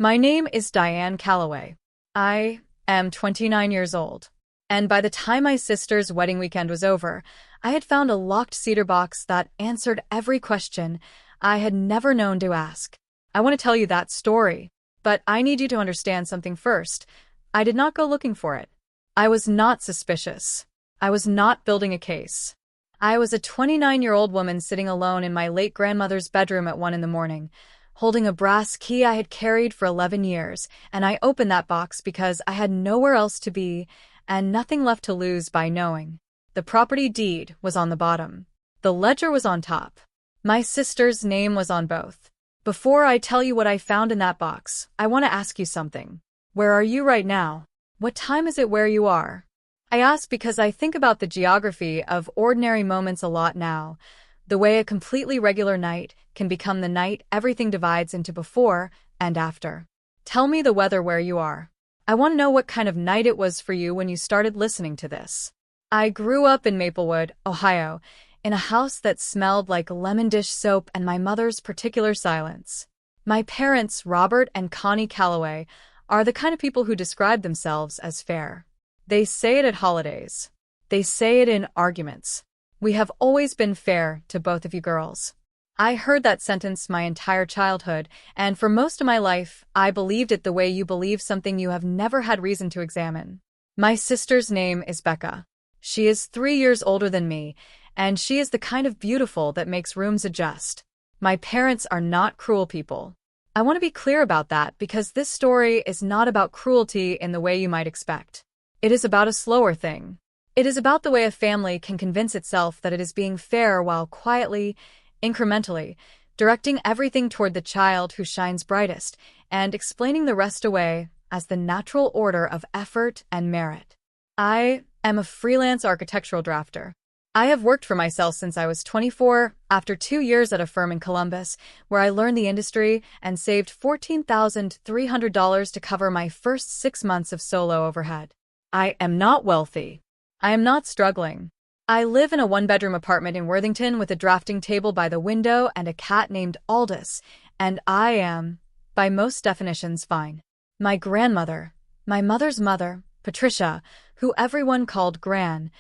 My name is Diane Calloway. I am 29 years old. And by the time my sister's wedding weekend was over, I had found a locked cedar box that answered every question I had never known to ask. I want to tell you that story, but I need you to understand something first. I did not go looking for it. I was not suspicious. I was not building a case. I was a 29-year-old woman sitting alone in my late grandmother's bedroom at 1 in the morning, holding a brass key I had carried for 11 years, and I opened that box because I had nowhere else to be and nothing left to lose by knowing. The property deed was on the bottom. The ledger was on top. My sister's name was on both. Before I tell you what I found in that box, I want to ask you something. Where are you right now? What time is it where you are? I ask because I think about the geography of ordinary moments a lot now, the way a completely regular night can become the night everything divides into before and after. Tell me the weather where you are. I want to know what kind of night it was for you when you started listening to this. I grew up in Maplewood, Ohio, in a house that smelled like lemon dish soap and my mother's particular silence. My parents, Robert and Connie Calloway, are the kind of people who describe themselves as fair. They say it at holidays. They say it in arguments. We have always been fair to both of you girls. I heard that sentence my entire childhood, and for most of my life, I believed it the way you believe something you have never had reason to examine. My sister's name is Becca. She is 3 years older than me, and she is the kind of beautiful that makes rooms adjust. My parents are not cruel people. I want to be clear about that because this story is not about cruelty in the way you might expect. It is about a slower thing. It is about the way a family can convince itself that it is being fair while quietly, incrementally, directing everything toward the child who shines brightest and explaining the rest away as the natural order of effort and merit. I am a freelance architectural drafter. I have worked for myself since I was 24, after 2 years at a firm in Columbus, where I learned the industry and saved $14,300 to cover my first 6 months of solo overhead. I am not wealthy. I am not struggling. I live in a one-bedroom apartment in Worthington with a drafting table by the window and a cat named Aldous, and I am, by most definitions, fine. My grandmother, my mother's mother, Patricia, who everyone called Gran,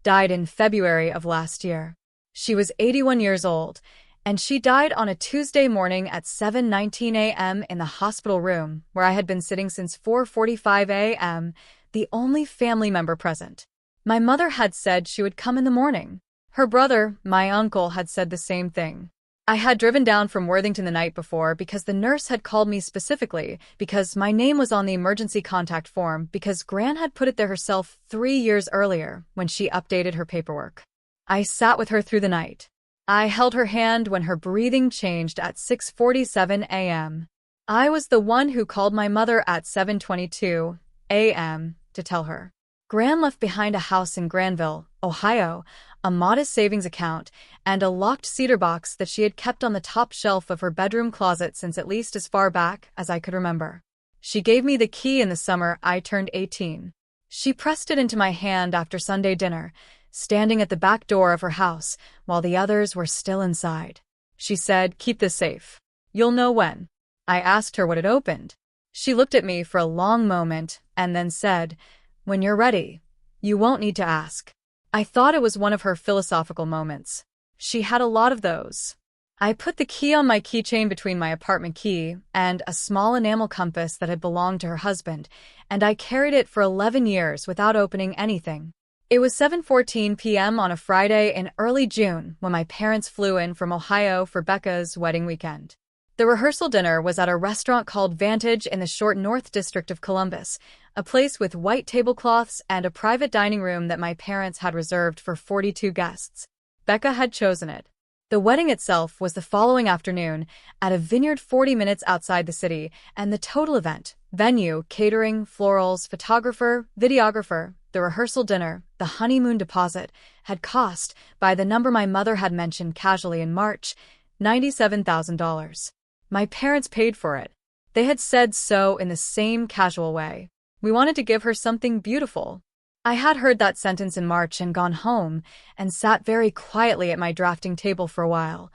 died in February of last year. She was 81 years old, and she died on a Tuesday morning at 7:19 a.m. in the hospital room where I had been sitting since 4:45 a.m., the only family member present. My mother had said she would come in the morning. Her brother, my uncle, had said the same thing. I had driven down from Worthington the night before because the nurse had called me specifically because my name was on the emergency contact form because Gran had put it there herself 3 years earlier when she updated her paperwork. I sat with her through the night. I held her hand when her breathing changed at 6:47 a.m. I was the one who called my mother at 7:22 a.m. to tell her. Gran left behind a house in Granville, Ohio, a modest savings account, and a locked cedar box that she had kept on the top shelf of her bedroom closet since at least as far back as I could remember. She gave me the key in the summer I turned 18. She pressed it into my hand after Sunday dinner, standing at the back door of her house while the others were still inside. She said, "Keep this safe. You'll know when." I asked her what had opened. She looked at me for a long moment and then said, "When you're ready, you won't need to ask." I thought it was one of her philosophical moments. She had a lot of those. I put the key on my keychain between my apartment key and a small enamel compass that had belonged to her husband, and I carried it for 11 years without opening anything. It was 7:14 p.m. on a Friday in early June when my parents flew in from Ohio for Becca's wedding weekend. The rehearsal dinner was at a restaurant called Vantage in the short North District of Columbus, a place with white tablecloths and a private dining room that my parents had reserved for 42 guests. Becca had chosen it. The wedding itself was the following afternoon at a vineyard 40 minutes outside the city, and the total event, venue, catering, florals, photographer, videographer, the rehearsal dinner, the honeymoon deposit, had cost, by the number my mother had mentioned casually in March, $97,000. My parents paid for it. They had said so in the same casual way. We wanted to give her something beautiful. I had heard that sentence in March and gone home and sat very quietly at my drafting table for a while,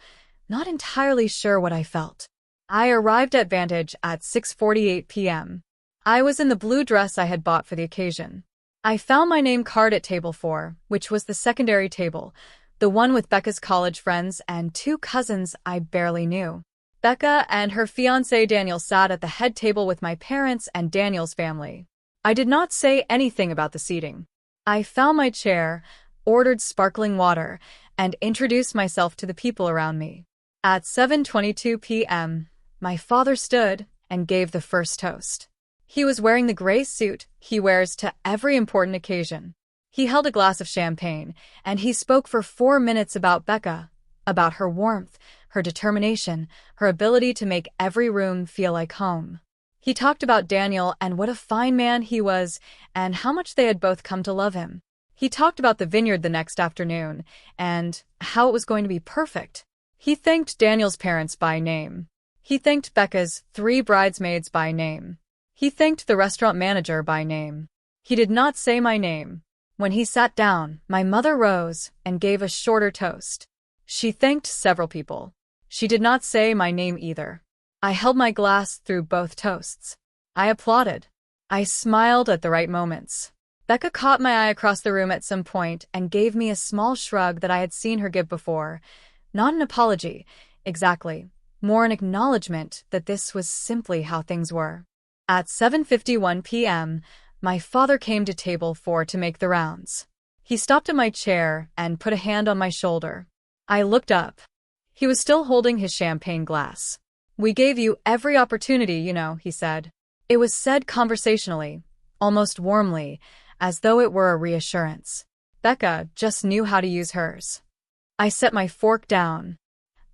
not entirely sure what I felt. I arrived at Vantage at 6:48 p.m. I was in the blue dress I had bought for the occasion. I found my name card at table 4, which was the secondary table, the one with Becca's college friends and 2 cousins I barely knew. Becca and her fiancé Daniel sat at the head table with my parents and Daniel's family. I did not say anything about the seating. I found my chair, ordered sparkling water, and introduced myself to the people around me. At 7:22 p.m., my father stood and gave the first toast. He was wearing the gray suit he wears to every important occasion. He held a glass of champagne, and he spoke for 4 minutes about Becca, about her warmth, her determination, her ability to make every room feel like home. He talked about Daniel and what a fine man he was and how much they had both come to love him. He talked about the vineyard the next afternoon and how it was going to be perfect. He thanked Daniel's parents by name. He thanked Becca's 3 bridesmaids by name. He thanked the restaurant manager by name. He did not say my name. When he sat down, my mother rose and gave a shorter toast. She thanked several people. She did not say my name either. I held my glass through both toasts. I applauded. I smiled at the right moments. Becca caught my eye across the room at some point and gave me a small shrug that I had seen her give before. Not an apology, exactly, more an acknowledgement that this was simply how things were. At 7:51 p.m., my father came to table 4 to make the rounds. He stopped at my chair and put a hand on my shoulder. I looked up. He was still holding his champagne glass. "We gave you every opportunity, you know," he said. It was said conversationally, almost warmly, as though it were a reassurance. Becca just knew how to use hers. I set my fork down.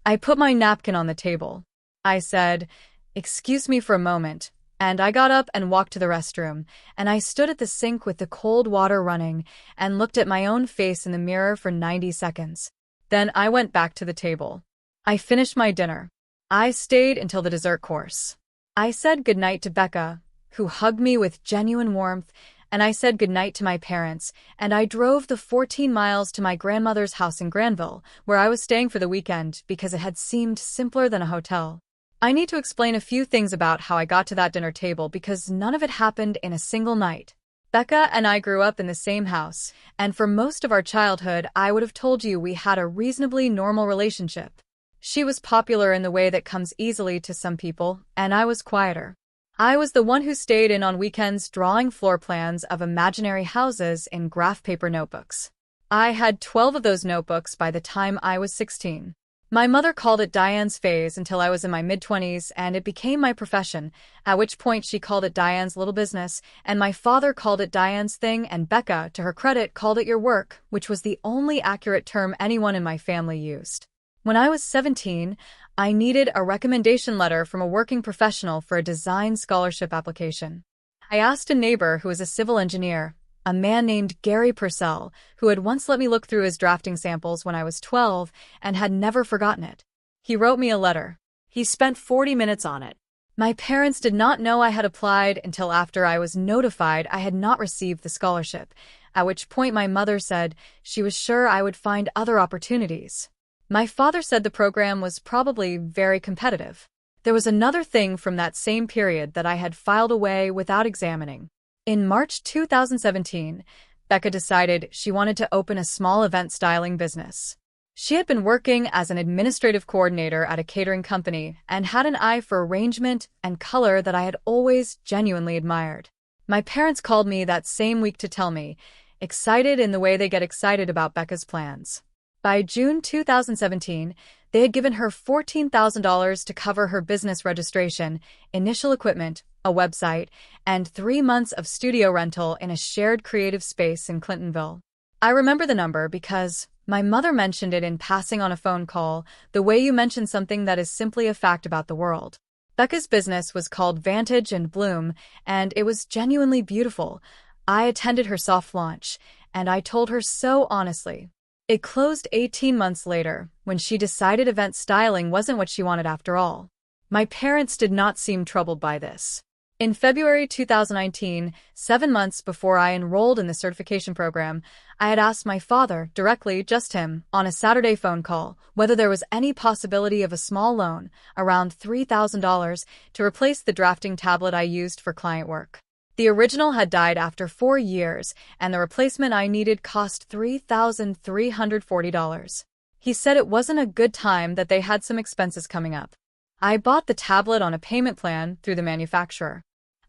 I put my napkin on the table. I said, "Excuse me for a moment," and I got up and walked to the restroom, and I stood at the sink with the cold water running and looked at my own face in the mirror for 90 seconds. Then I went back to the table. I finished my dinner. I stayed until the dessert course. I said goodnight to Becca, who hugged me with genuine warmth, and I said goodnight to my parents, and I drove the 14 miles to my grandmother's house in Granville, where I was staying for the weekend because it had seemed simpler than a hotel. I need to explain a few things about how I got to that dinner table because none of it happened in a single night. Becca and I grew up in the same house, and for most of our childhood, I would have told you we had a reasonably normal relationship. She was popular in the way that comes easily to some people, and I was quieter. I was the one who stayed in on weekends drawing floor plans of imaginary houses in graph paper notebooks. I had 12 of those notebooks by the time I was 16. My mother called it Diane's phase until I was in my mid-20s, and it became my profession, at which point she called it Diane's little business, and my father called it Diane's thing, and Becca, to her credit, called it your work, which was the only accurate term anyone in my family used. When I was 17, I needed a recommendation letter from a working professional for a design scholarship application. I asked a neighbor who was a civil engineer, a man named Gary Purcell, who had once let me look through his drafting samples when I was 12 and had never forgotten it. He wrote me a letter. He spent 40 minutes on it. My parents did not know I had applied until after I was notified I had not received the scholarship, at which point my mother said she was sure I would find other opportunities. My father said the program was probably very competitive. There was another thing from that same period that I had filed away without examining. In March 2017, Becca decided she wanted to open a small event styling business. She had been working as an administrative coordinator at a catering company and had an eye for arrangement and color that I had always genuinely admired. My parents called me that same week to tell me, excited in the way they get excited about Becca's plans. By June 2017, they had given her $14,000 to cover her business registration, initial equipment, a website, and 3 months of studio rental in a shared creative space in Clintonville. I remember the number because my mother mentioned it in passing on a phone call, the way you mention something that is simply a fact about the world. Becca's business was called Vantage and Bloom, and it was genuinely beautiful. I attended her soft launch, and I told her so honestly. It closed 18 months later, when she decided event styling wasn't what she wanted after all. My parents did not seem troubled by this. In February 2019, 7 months before I enrolled in the certification program, I had asked my father, directly, just him, on a Saturday phone call, whether there was any possibility of a small loan, around $3,000, to replace the drafting tablet I used for client work. The original had died after 4 years, and the replacement I needed cost $3,340. He said it wasn't a good time, that they had some expenses coming up. I bought the tablet on a payment plan through the manufacturer.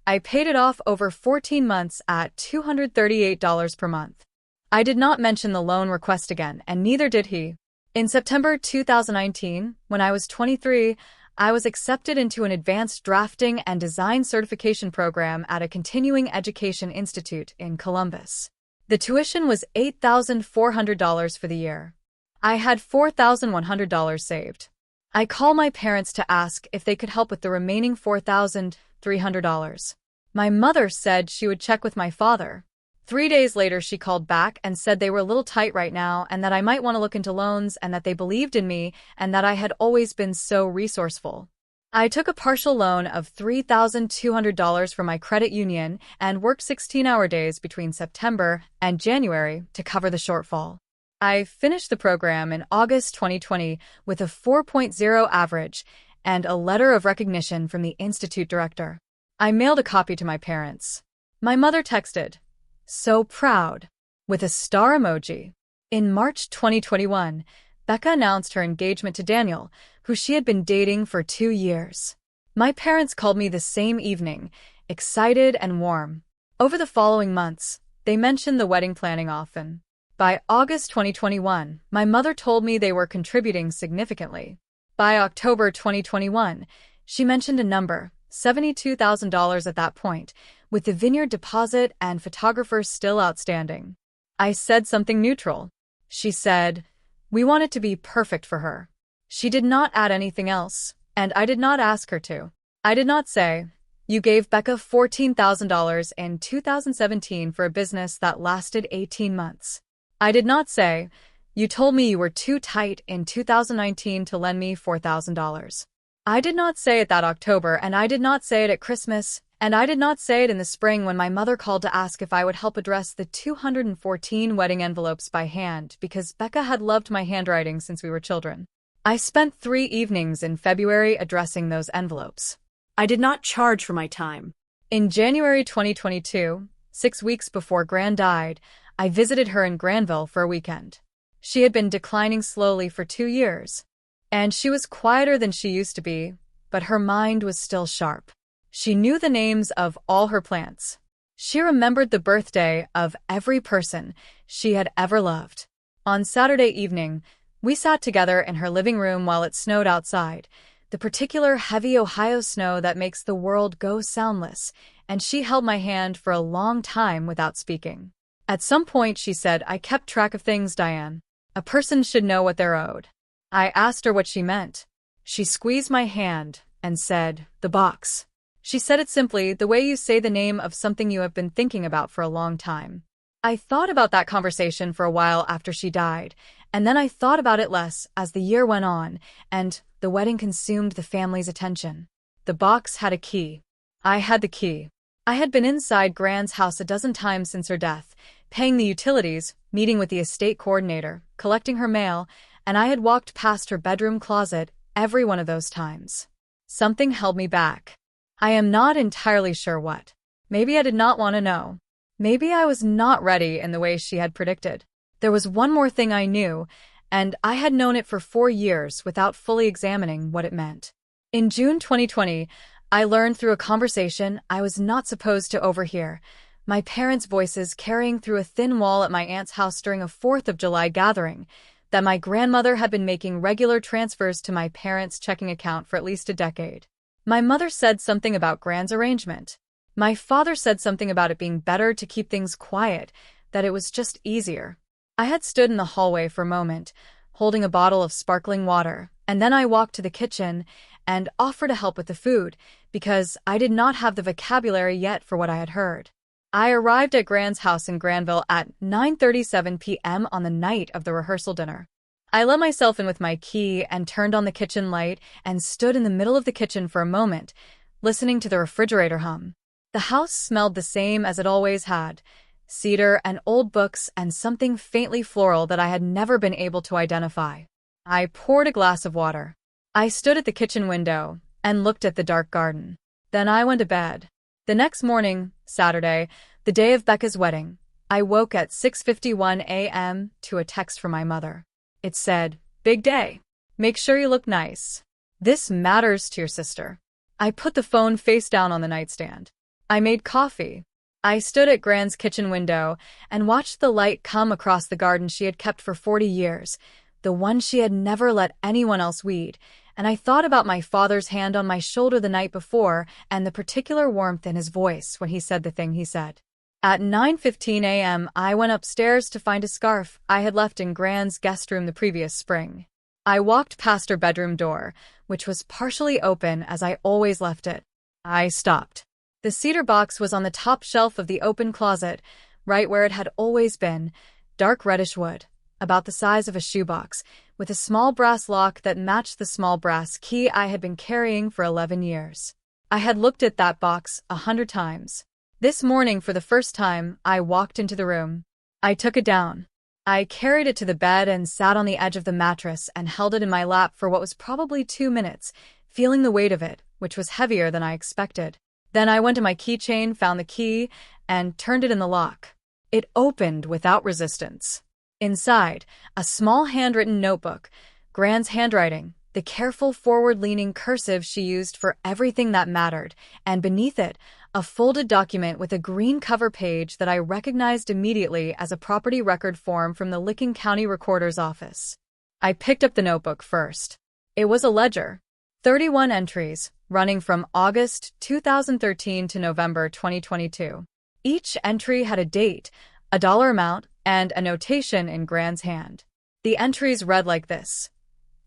I paid it off over 14 months at $238 per month. I did not mention the loan request again, and neither did he. In September 2019, when I was 23, I was accepted into an advanced drafting and design certification program at a continuing education institute in Columbus. The tuition was $8,400 for the year. I had $4,100 saved. I called my parents to ask if they could help with the remaining $4,300. My mother said she would check with my father. 3 days later, she called back and said they were a little tight right now and that I might want to look into loans and that they believed in me and that I had always been so resourceful. I took a partial loan of $3,200 from my credit union and worked 16-hour days between September and January to cover the shortfall. I finished the program in August 2020 with a 4.0 average and a letter of recognition from the institute director. I mailed a copy to my parents. My mother texted, "So proud," with a star emoji. In March 2021, Becca announced her engagement to Daniel, who she had been dating for 2 years. My parents called me the same evening, excited and warm. Over the following months, they mentioned the wedding planning often. By August 2021, my mother told me they were contributing significantly. By October 2021, she mentioned a number, $72,000 at that point, with the vineyard deposit and photographers still outstanding. I said something neutral. She said, "We want it to be perfect for her." She did not add anything else, and I did not ask her to. I did not say, "You gave Becca $14,000 in 2017 for a business that lasted 18 months. I did not say, "You told me you were too tight in 2019 to lend me $4,000. I did not say it that October, and I did not say it at Christmas, and I did not say it in the spring when my mother called to ask if I would help address the 214 wedding envelopes by hand because Becca had loved my handwriting since we were children. I spent 3 evenings in February addressing those envelopes. I did not charge for my time. In January 2022, 6 weeks before Gran died, I visited her in Granville for a weekend. She had been declining slowly for 2 years. And she was quieter than she used to be, but her mind was still sharp. She knew the names of all her plants. She remembered the birthday of every person she had ever loved. On Saturday evening, we sat together in her living room while it snowed outside, the particular heavy Ohio snow that makes the world go soundless, and she held my hand for a long time without speaking. At some point she said, "I kept track of things, Diane. A person should know what they're owed." I asked her what she meant. She squeezed my hand and said, "The box." She said it simply, the way you say the name of something you have been thinking about for a long time. I thought about that conversation for a while after she died, and then I thought about it less as the year went on, and the wedding consumed the family's attention. The box had a key. I had the key. I had been inside Gran's house a dozen times since her death, paying the utilities, meeting with the estate coordinator, collecting her mail, and I had walked past her bedroom closet every one of those times. Something held me back. I am not entirely sure what. Maybe I did not want to know. Maybe I was not ready in the way she had predicted. There was one more thing I knew, and I had known it for 4 years without fully examining what it meant. In June 2020, I learned through a conversation I was not supposed to overhear, my parents' voices carrying through a thin wall at my aunt's house during a 4th of July gathering, that my grandmother had been making regular transfers to my parents' checking account for at least a decade. My mother said something about Gran's arrangement. My father said something about it being better to keep things quiet, that it was just easier. I had stood in the hallway for a moment, holding a bottle of sparkling water, and then I walked to the kitchen and offered to help with the food, because I did not have the vocabulary yet for what I had heard. I arrived at Gran's house in Granville at 9:37 p.m. on the night of the rehearsal dinner. I let myself in with my key and turned on the kitchen light and stood in the middle of the kitchen for a moment, listening to the refrigerator hum. The house smelled the same as it always had: cedar and old books and something faintly floral that I had never been able to identify. I poured a glass of water. I stood at the kitchen window and looked at the dark garden. Then I went to bed. The next morning, Saturday, the day of Becca's wedding, I woke at 6:51 a.m. to a text from my mother. It said, "Big day. Make sure you look nice. This matters to your sister." I put the phone face down on the nightstand. I made coffee. I stood at Gran's kitchen window and watched the light come across the garden she had kept for 40 years, the one she had never let anyone else weed, and I thought about my father's hand on my shoulder the night before and the particular warmth in his voice when he said the thing he said. At 9:15 a.m., I went upstairs to find a scarf I had left in Gran's guest room the previous spring. I walked past her bedroom door, which was partially open as I always left it. I stopped. The cedar box was on the top shelf of the open closet, right where it had always been, dark reddish wood, about the size of a shoebox, with a small brass lock that matched the small brass key I had been carrying for 11 years. I had looked at that box 100 times. This morning, for the first time, I walked into the room. I took it down. I carried it to the bed and sat on the edge of the mattress and held it in my lap for what was probably 2 minutes, feeling the weight of it, which was heavier than I expected. Then I went to my keychain, found the key, and turned it in the lock. It opened without resistance. Inside, a small handwritten notebook, Gran's handwriting, the careful forward-leaning cursive she used for everything that mattered, and beneath it, a folded document with a green cover page that I recognized immediately as a property record form from the Licking County Recorder's office. I picked up the notebook first. It was a ledger. 31 entries, running from August 2013 to November 2022. Each entry had a date, a dollar amount, and a notation in Gran's hand. The entries read like this: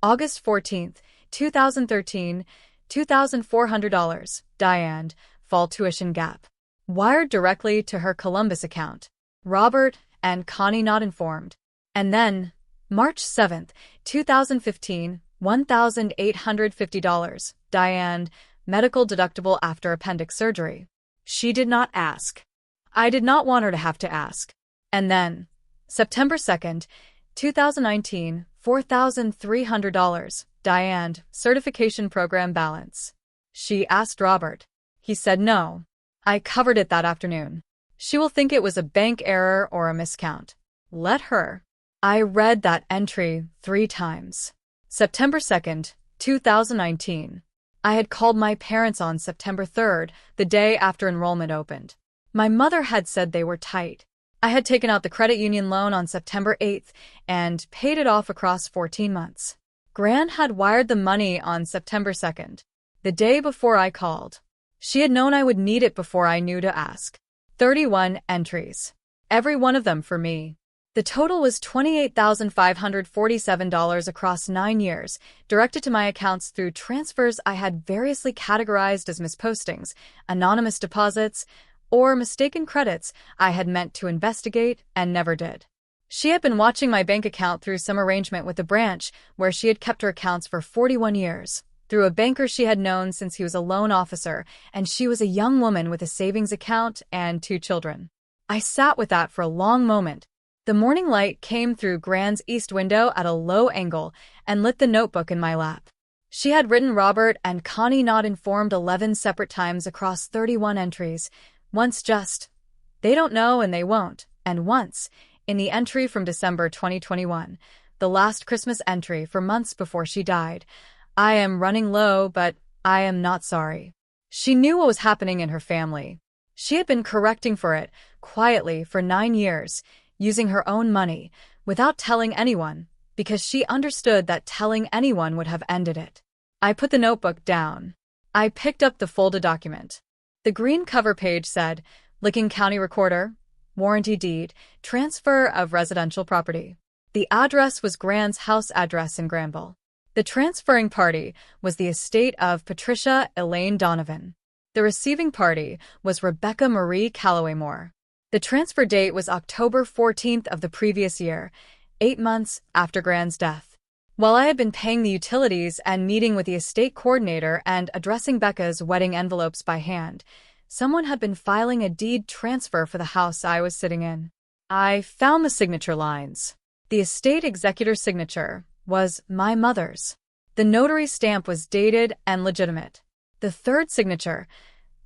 August 14th, 2013, $2,400, Diane, fall tuition gap. Wired directly to her Columbus account. Robert and Connie not informed. And then, March 7th, 2015, $1,850, Diane, medical deductible after appendix surgery. She did not ask. I did not want her to have to ask. And then, September 2nd, 2019, $4,300, Diane, certification program balance. She asked Robert. He said no. I covered it that afternoon. She will think it was a bank error or a miscount. Let her. I read that entry 3 times. September 2nd, 2019. I had called my parents on September 3rd, the day after enrollment opened. My mother had said they were tight. I had taken out the credit union loan on September 8th and paid it off across 14 months. Gran had wired the money on September 2nd, the day before I called. She had known I would need it before I knew to ask. 31 entries. Every one of them for me. The total was $28,547 across 9 years, directed to my accounts through transfers I had variously categorized as mispostings, anonymous deposits, or mistaken credits I had meant to investigate and never did. She had been watching my bank account through some arrangement with the branch where she had kept her accounts for 41 years, through a banker she had known since he was a loan officer, and she was a young woman with a savings account and 2 children. I sat with that for a long moment. The morning light came through Gran's east window at a low angle and lit the notebook in my lap. She had written Robert and Connie not informed 11 separate times across 31 entries, once just, "They don't know and they won't," and once, in the entry from December 2021, the last Christmas entry for months before she died, "I am running low, but I am not sorry." She knew what was happening in her family. She had been correcting for it, quietly, for 9 years, using her own money, without telling anyone, because she understood that telling anyone would have ended it. I put the notebook down. I picked up the folded document. The green cover page said, Licking County Recorder, warranty deed, transfer of residential property. The address was Gran's house address in Granville. The transferring party was the estate of Patricia Elaine Donovan. The receiving party was Rebecca Marie Calloway Moore. The transfer date was October 14th of the previous year, 8 months after Gran's death. While I had been paying the utilities and meeting with the estate coordinator and addressing Becca's wedding envelopes by hand, Someone had been filing a deed transfer for the house I was sitting in. I found the signature lines. The estate executor's signature was my mother's. The notary stamp was dated and legitimate. The third signature,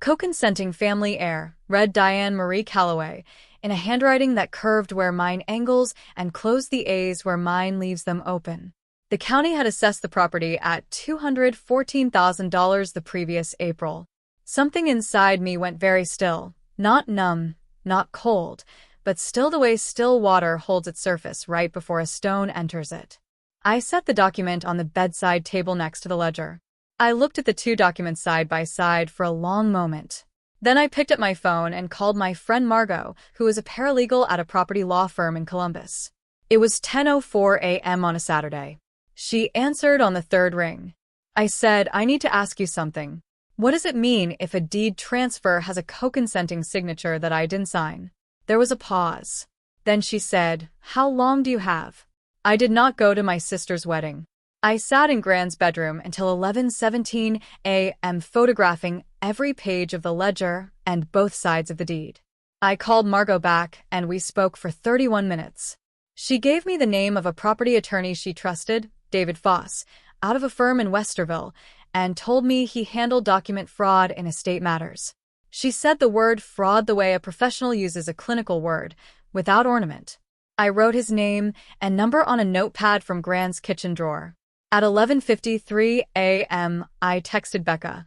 co-consenting family heir, read Diane Marie Calloway, in a handwriting that curved where mine angles and closed the A's where mine leaves them open. The county had assessed the property at $214,000 the previous April. Something inside me went very still, not numb, not cold, but still the way still water holds its surface right before a stone enters it. I set the document on the bedside table next to the ledger. I looked at the two documents side by side for a long moment. Then I picked up my phone and called my friend Margot, who was a paralegal at a property law firm in Columbus. It was 10:04 a.m. on a Saturday. She answered on the third ring. I said, I need to ask you something. What does it mean if a deed transfer has a co-consenting signature that I didn't sign? There was a pause. Then she said, how long do you have? I did not go to my sister's wedding. I sat in Gran's bedroom until 11:17 a.m. photographing every page of the ledger and both sides of the deed. I called Margot back and we spoke for 31 minutes. She gave me the name of a property attorney she trusted, David Foss, out of a firm in Westerville, and told me he handled document fraud in estate matters. She said the word fraud the way a professional uses a clinical word, without ornament. I wrote his name and number on a notepad from Gran's kitchen drawer. At 11:53 a.m., I texted Becca,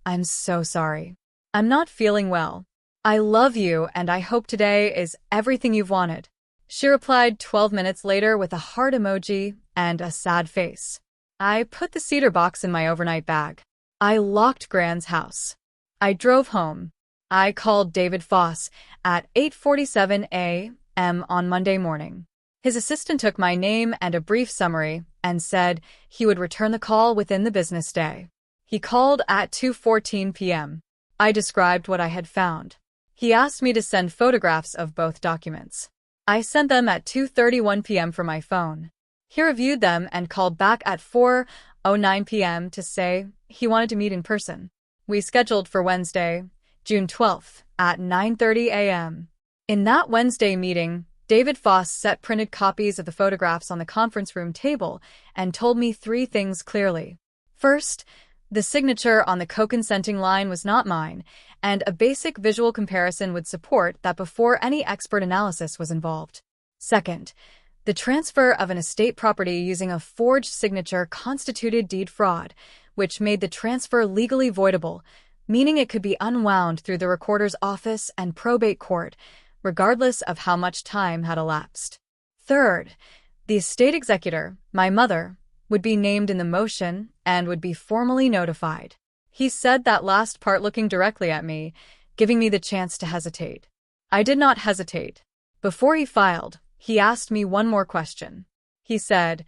I'm so sorry. I'm not feeling well. I love you and I hope today is everything you've wanted. She replied 12 minutes later with a heart emoji and a sad face. I put the cedar box in my overnight bag. I locked Gran's house. I drove home. I called David Foss at 8:47 a.m. on Monday morning. His assistant took my name and a brief summary and said he would return the call within the business day. He called at 2:14 p.m. I described what I had found. He asked me to send photographs of both documents. I sent them at 2:31 p.m. from my phone. He reviewed them and called back at 4:09 p.m. to say he wanted to meet in person. We scheduled for Wednesday, June 12th at 9:30 a.m. In that Wednesday meeting, David Foss set printed copies of the photographs on the conference room table and told me three things clearly. First, the signature on the co-consenting line was not mine, and a basic visual comparison would support that before any expert analysis was involved. Second, the transfer of an estate property using a forged signature constituted deed fraud, which made the transfer legally voidable, meaning it could be unwound through the recorder's office and probate court, regardless of how much time had elapsed. Third, the estate executor, my mother, would be named in the motion and would be formally notified. He said that last part looking directly at me, giving me the chance to hesitate. I did not hesitate. Before he filed, he asked me one more question. He said,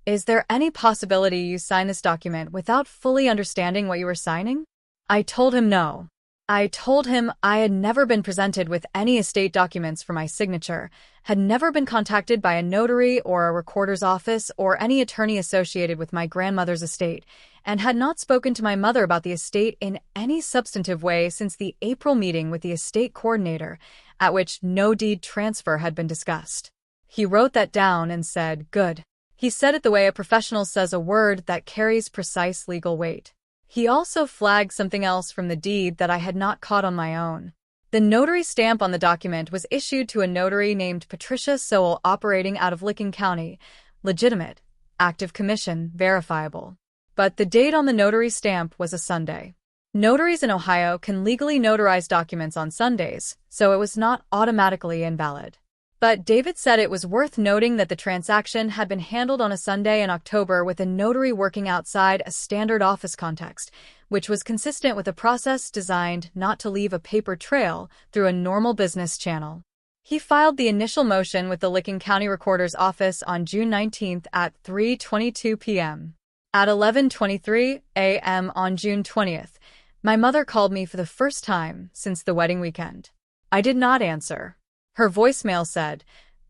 is there any possibility you sign this document without fully understanding what you were signing? I told him no. I told him I had never been presented with any estate documents for my signature, had never been contacted by a notary or a recorder's office or any attorney associated with my grandmother's estate, and had not spoken to my mother about the estate in any substantive way since the April meeting with the estate coordinator, at which no deed transfer had been discussed. He wrote that down and said, good. He said it the way a professional says a word that carries precise legal weight. He also flagged something else from the deed that I had not caught on my own. The notary stamp on the document was issued to a notary named Patricia Sowell operating out of Licking County, legitimate, active commission, verifiable. But the date on the notary stamp was a Sunday. Notaries in Ohio can legally notarize documents on Sundays, so it was not automatically invalid. But David said it was worth noting that the transaction had been handled on a Sunday in October with a notary working outside a standard office context, which was consistent with a process designed not to leave a paper trail through a normal business channel. He filed the initial motion with the Licking County Recorder's Office on June 19th at 3:22 p.m. At 11:23 a.m. on June 20th, my mother called me for the first time since the wedding weekend. I did not answer. Her voicemail said,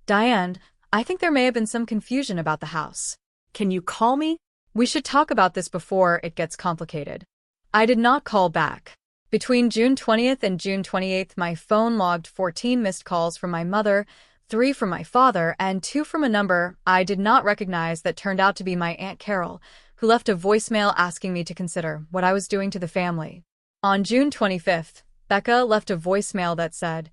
Diane, I think there may have been some confusion about the house. Can you call me? We should talk about this before it gets complicated. I did not call back. Between June 20th and June 28th, my phone logged 14 missed calls from my mother, 3 from my father, and 2 from a number I did not recognize that turned out to be my Aunt Carol, who left a voicemail asking me to consider what I was doing to the family. On June 25th, Becca left a voicemail that said,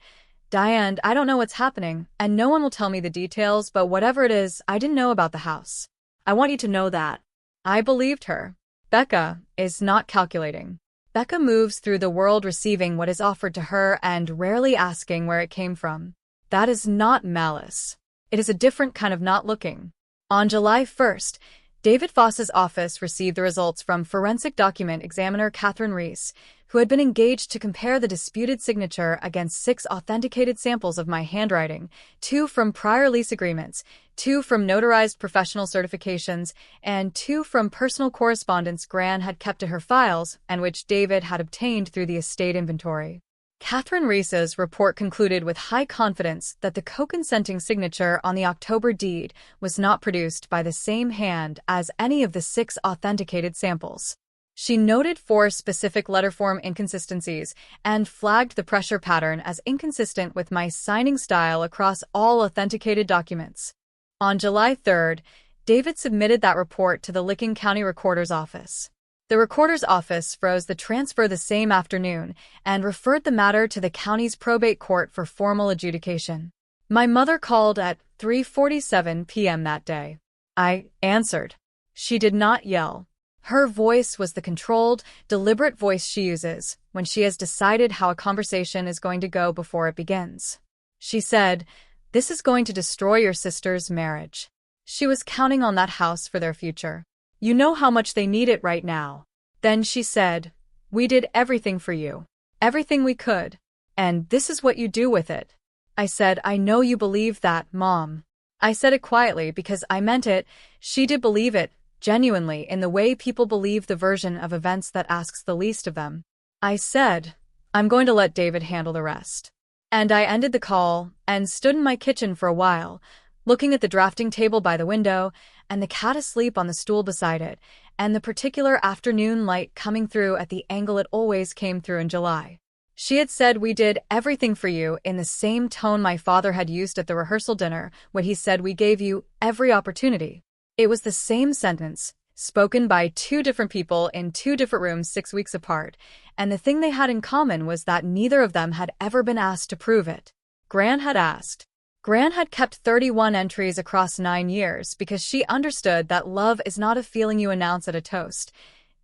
"Diane, I don't know what's happening, and no one will tell me the details, but whatever it is, I didn't know about the house. I want you to know that." I believed her. Becca is not calculating. Becca moves through the world receiving what is offered to her and rarely asking where it came from. That is not malice. It is a different kind of not looking. On July 1st, David Foss's office received the results from forensic document examiner Catherine Reese, who had been engaged to compare the disputed signature against 6 authenticated samples of my handwriting, 2 from prior lease agreements, 2 from notarized professional certifications, and 2 from personal correspondence Gran had kept to her files and which David had obtained through the estate inventory. Catherine Reese's report concluded with high confidence that the co-consenting signature on the October deed was not produced by the same hand as any of the 6 authenticated samples. She noted 4 specific letterform inconsistencies and flagged the pressure pattern as inconsistent with my signing style across all authenticated documents. On July 3rd, David submitted that report to the Licking County Recorder's Office. The Recorder's Office froze the transfer the same afternoon and referred the matter to the county's probate court for formal adjudication. My mother called at 3:47 p.m. that day. I answered. She did not yell. Her voice was the controlled, deliberate voice she uses when she has decided how a conversation is going to go before it begins. She said, "This is going to destroy your sister's marriage." She was counting on that house for their future. "You know how much they need it right now." Then she said, "We did everything for you. Everything we could. And this is what you do with it." I said, "I know you believe that, Mom." I said it quietly because I meant it. She did believe it, genuinely, in the way people believe the version of events that asks the least of them. I said, "I'm going to let David handle the rest." And I ended the call and stood in my kitchen for a while, looking at the drafting table by the window and the cat asleep on the stool beside it, and the particular afternoon light coming through at the angle it always came through in July. She had said, "We did everything for you," in the same tone my father had used at the rehearsal dinner when he said, "We gave you every opportunity." It was the same sentence, spoken by 2 different people in 2 different rooms 6 weeks apart, and the thing they had in common was that neither of them had ever been asked to prove it. Gran had asked. Gran had kept 31 entries across 9 years because she understood that love is not a feeling you announce at a toast.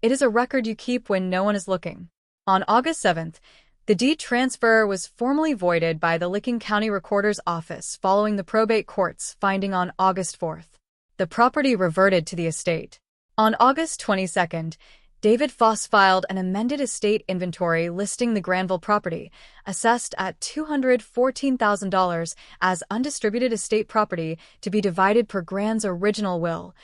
It is a record you keep when no one is looking. On August 7th, the deed transfer was formally voided by the Licking County Recorder's Office following the probate court's finding on August 4th. The property reverted to the estate. On August 22nd, David Foss filed an amended estate inventory listing the Granville property, assessed at $214,000 as undistributed estate property to be divided per Gran's original will,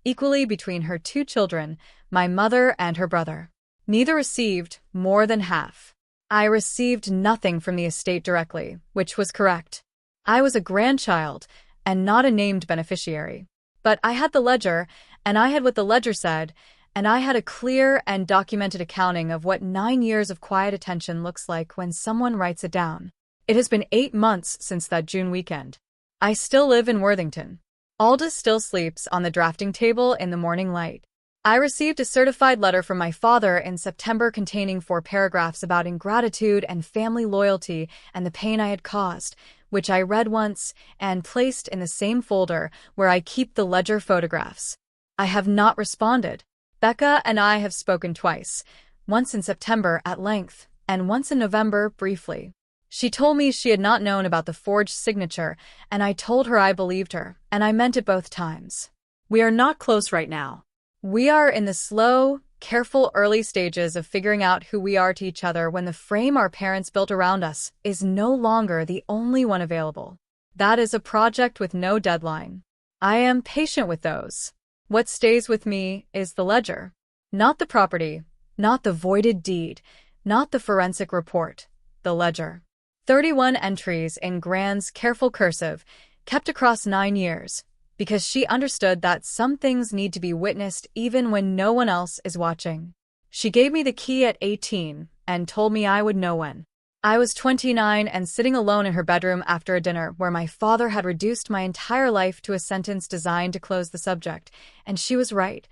equally between her 2 children, my mother and her brother. Neither received more than half. I received nothing from the estate directly, which was correct. I was a grandchild and not a named beneficiary. But I had the ledger, and I had what the ledger said, and I had a clear and documented accounting of what 9 years of quiet attention looks like when someone writes it down. It has been 8 months since that June weekend. I still live in Worthington. Aldous still sleeps on the drafting table in the morning light. I received a certified letter from my father in September containing 4 paragraphs about ingratitude and family loyalty and the pain I had caused, which I read once and placed in the same folder where I keep the ledger photographs. I have not responded. Becca and I have spoken twice, once in September at length, and once in November briefly. She told me she had not known about the forged signature, and I told her I believed her, and I meant it both times. We are not close right now. We are in the slow, careful early stages of figuring out who we are to each other when the frame our parents built around us is no longer the only one available. That is a project with no deadline. I am patient with those. What stays with me is the ledger. Not the property, not the voided deed, not the forensic report, the ledger. 31 entries in Gran's careful cursive, kept across 9 years, because she understood that some things need to be witnessed even when no one else is watching. She gave me the key at 18, and told me I would know when. I was 29 and sitting alone in her bedroom after a dinner where my father had reduced my entire life to a sentence designed to close the subject, and she was right.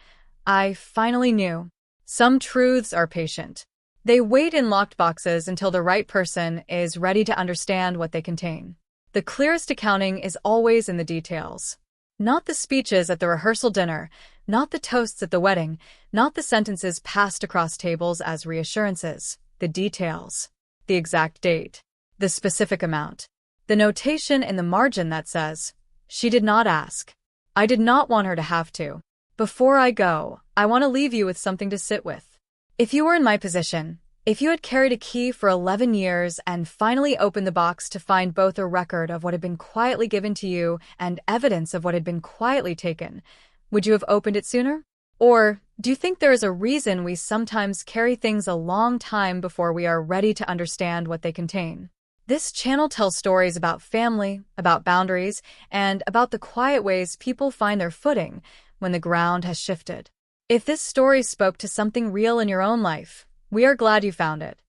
I finally knew. Some truths are patient. They wait in locked boxes until the right person is ready to understand what they contain. The clearest accounting is always in the details. Not the speeches at the rehearsal dinner, not the toasts at the wedding, not the sentences passed across tables as reassurances. The details. The exact date. The specific amount. The notation in the margin that says, "She did not ask." I did not want her to have to. Before I go, I want to leave you with something to sit with. If you were in my position, if you had carried a key for 11 years and finally opened the box to find both a record of what had been quietly given to you and evidence of what had been quietly taken, would you have opened it sooner? Or do you think there is a reason we sometimes carry things a long time before we are ready to understand what they contain? This channel tells stories about family, about boundaries, and about the quiet ways people find their footing when the ground has shifted. If this story spoke to something real in your own life, we are glad you found it.